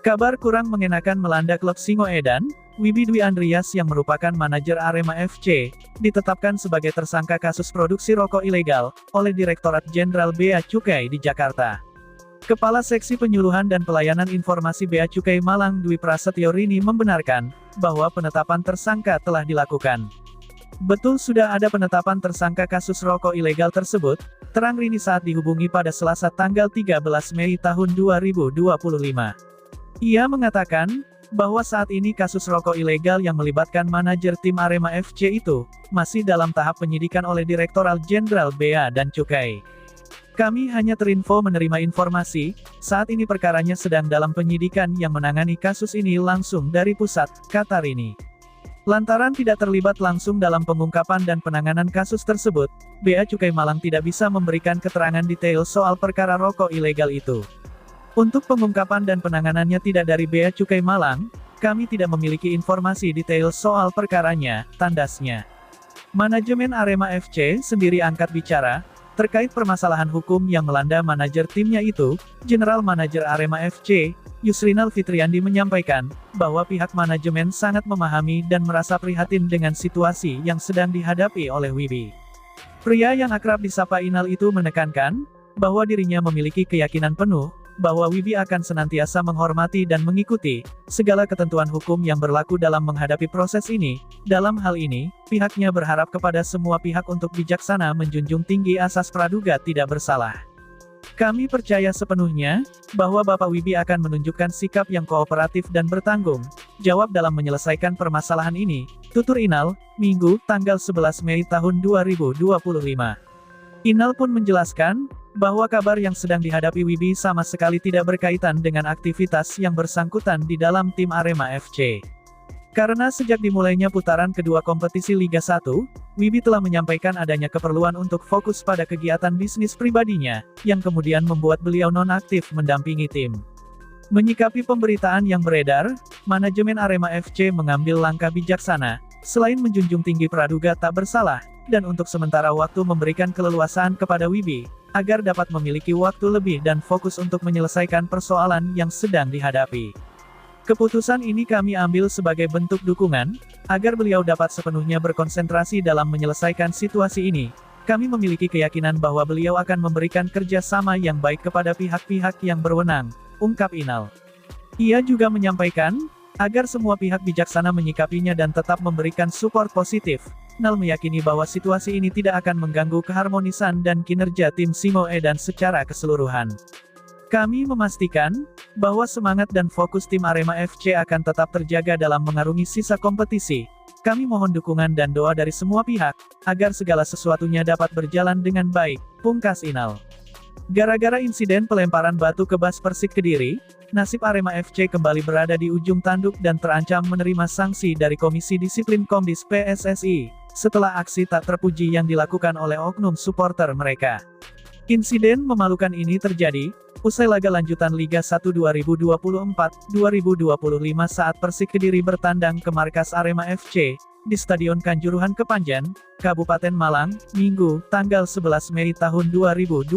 Kabar kurang mengenakan melanda klub Singoedan. Wibi Dwi Andrias yang merupakan manajer Arema FC, ditetapkan sebagai tersangka kasus produksi rokok ilegal, oleh Direktorat Jenderal Bea Cukai di Jakarta. Kepala Seksi Penyuluhan dan Pelayanan Informasi Bea Cukai Malang Dwi Prasetyo Rini membenarkan, bahwa penetapan tersangka telah dilakukan. Betul sudah ada penetapan tersangka kasus rokok ilegal tersebut, terang Rini saat dihubungi pada Selasa tanggal 13 Mei tahun 2025. Ia mengatakan, bahwa saat ini kasus rokok ilegal yang melibatkan manajer tim Arema FC itu, masih dalam tahap penyidikan oleh Direktorat Jenderal Bea dan Cukai. Kami hanya terinfo menerima informasi, saat ini perkaranya sedang dalam penyidikan yang menangani kasus ini langsung dari pusat, kata Rini. Lantaran tidak terlibat langsung dalam pengungkapan dan penanganan kasus tersebut, Bea Cukai Malang tidak bisa memberikan keterangan detail soal perkara rokok ilegal itu. Untuk pengungkapan dan penanganannya tidak dari Bea Cukai Malang, kami tidak memiliki informasi detail soal perkaranya, tandasnya. Manajemen Arema FC sendiri angkat bicara, terkait permasalahan hukum yang melanda manajer timnya itu, General Manager Arema FC, Yusrinal Fitriandi menyampaikan, bahwa pihak manajemen sangat memahami dan merasa prihatin dengan situasi yang sedang dihadapi oleh Wibi. Pria yang akrab disapa Inal itu menekankan, bahwa dirinya memiliki keyakinan penuh, bahwa Wibi akan senantiasa menghormati dan mengikuti segala ketentuan hukum yang berlaku dalam menghadapi proses ini. Dalam hal ini, pihaknya berharap kepada semua pihak untuk bijaksana menjunjung tinggi asas praduga tidak bersalah. Kami percaya sepenuhnya, bahwa Bapak Wibi akan menunjukkan sikap yang kooperatif dan bertanggung jawab dalam menyelesaikan permasalahan ini, tutur Inal, Minggu, tanggal 11 Mei tahun 2025. Inal pun menjelaskan, bahwa kabar yang sedang dihadapi Wibi sama sekali tidak berkaitan dengan aktivitas yang bersangkutan di dalam tim Arema FC. Karena sejak dimulainya putaran kedua kompetisi Liga 1, Wibi telah menyampaikan adanya keperluan untuk fokus pada kegiatan bisnis pribadinya, yang kemudian membuat beliau nonaktif mendampingi tim. Menyikapi pemberitaan yang beredar, manajemen Arema FC mengambil langkah bijaksana, selain menjunjung tinggi praduga tak bersalah, dan untuk sementara waktu memberikan keleluasaan kepada Wibi, agar dapat memiliki waktu lebih dan fokus untuk menyelesaikan persoalan yang sedang dihadapi. Keputusan ini kami ambil sebagai bentuk dukungan, agar beliau dapat sepenuhnya berkonsentrasi dalam menyelesaikan situasi ini. Kami memiliki keyakinan bahwa beliau akan memberikan kerjasama yang baik kepada pihak-pihak yang berwenang, ungkap Inal. Ia juga menyampaikan, agar semua pihak bijaksana menyikapinya dan tetap memberikan support positif. Nal meyakini bahwa situasi ini tidak akan mengganggu keharmonisan dan kinerja tim Singoedan secara keseluruhan. Kami memastikan, bahwa semangat dan fokus tim Arema FC akan tetap terjaga dalam mengarungi sisa kompetisi. Kami mohon dukungan dan doa dari semua pihak, agar segala sesuatunya dapat berjalan dengan baik, pungkas Inal. Gara-gara insiden pelemparan batu ke bas Persik Kediri, nasib Arema FC kembali berada di ujung tanduk dan terancam menerima sanksi dari Komisi Disiplin Komdis PSSI, setelah aksi tak terpuji yang dilakukan oleh oknum supporter mereka. Insiden memalukan ini terjadi, usai laga lanjutan Liga 1 2024-2025 saat Persik Kediri bertandang ke markas Arema FC, di Stadion Kanjuruhan Kepanjen, Kabupaten Malang, Minggu, tanggal 11 Mei tahun 2025.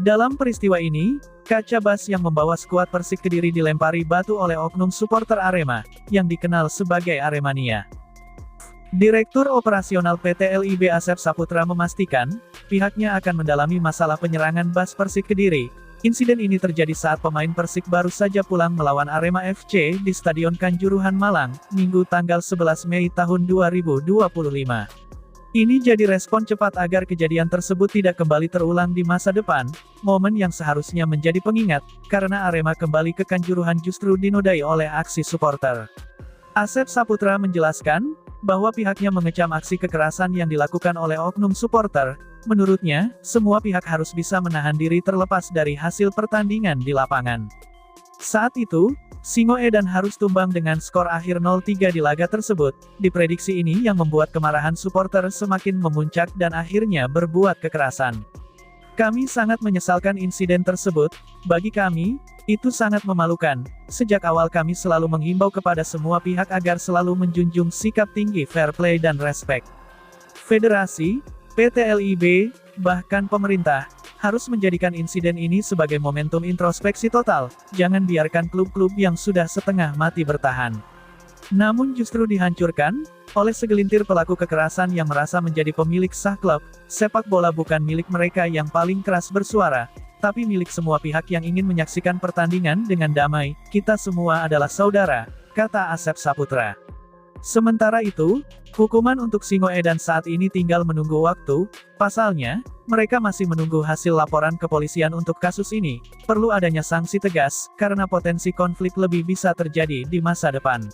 Dalam peristiwa ini, kaca bas yang membawa skuad Persik Kediri dilempari batu oleh oknum supporter Arema, yang dikenal sebagai Aremania. Direktur Operasional PT LIB Asep Saputra memastikan, pihaknya akan mendalami masalah penyerangan bas Persik Kediri. Insiden ini terjadi saat pemain Persik baru saja pulang melawan Arema FC di Stadion Kanjuruhan Malang, Minggu tanggal 11 Mei tahun 2025. Ini jadi respon cepat agar kejadian tersebut tidak kembali terulang di masa depan, momen yang seharusnya menjadi pengingat, karena Arema kembali ke Kanjuruhan justru dinodai oleh aksi supporter. Asep Saputra menjelaskan, bahwa pihaknya mengecam aksi kekerasan yang dilakukan oleh oknum supporter. Menurutnya, semua pihak harus bisa menahan diri terlepas dari hasil pertandingan di lapangan. Saat itu, Singoedan harus tumbang dengan skor akhir 0-3 di laga tersebut. Diprediksi ini yang membuat kemarahan supporter semakin memuncak dan akhirnya berbuat kekerasan. Kami sangat menyesalkan insiden tersebut. Bagi kami, itu sangat memalukan. Sejak awal kami selalu menghimbau kepada semua pihak agar selalu menjunjung sikap tinggi fair play dan respect. Federasi, PT LIB, bahkan pemerintah, harus menjadikan insiden ini sebagai momentum introspeksi total, jangan biarkan klub-klub yang sudah setengah mati bertahan. Namun justru dihancurkan, oleh segelintir pelaku kekerasan yang merasa menjadi pemilik sah klub, sepak bola bukan milik mereka yang paling keras bersuara, tapi milik semua pihak yang ingin menyaksikan pertandingan dengan damai, kita semua adalah saudara, kata Asep Saputra. Sementara itu, hukuman untuk Singoedan saat ini tinggal menunggu waktu, pasalnya, mereka masih menunggu hasil laporan kepolisian untuk kasus ini, perlu adanya sanksi tegas, karena potensi konflik lebih bisa terjadi di masa depan.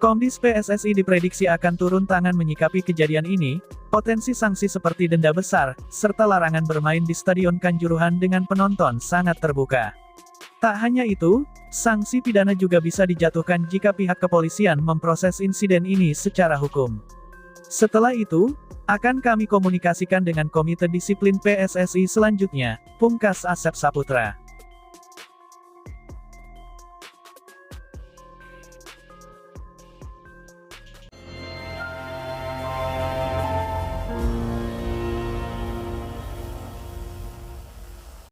Komdis PSSI diprediksi akan turun tangan menyikapi kejadian ini, potensi sanksi seperti denda besar, serta larangan bermain di Stadion Kanjuruhan dengan penonton sangat terbuka. Tak hanya itu, sanksi pidana juga bisa dijatuhkan jika pihak kepolisian memproses insiden ini secara hukum. Setelah itu, akan kami komunikasikan dengan Komite Disiplin PSSI selanjutnya, pungkas Asep Saputra.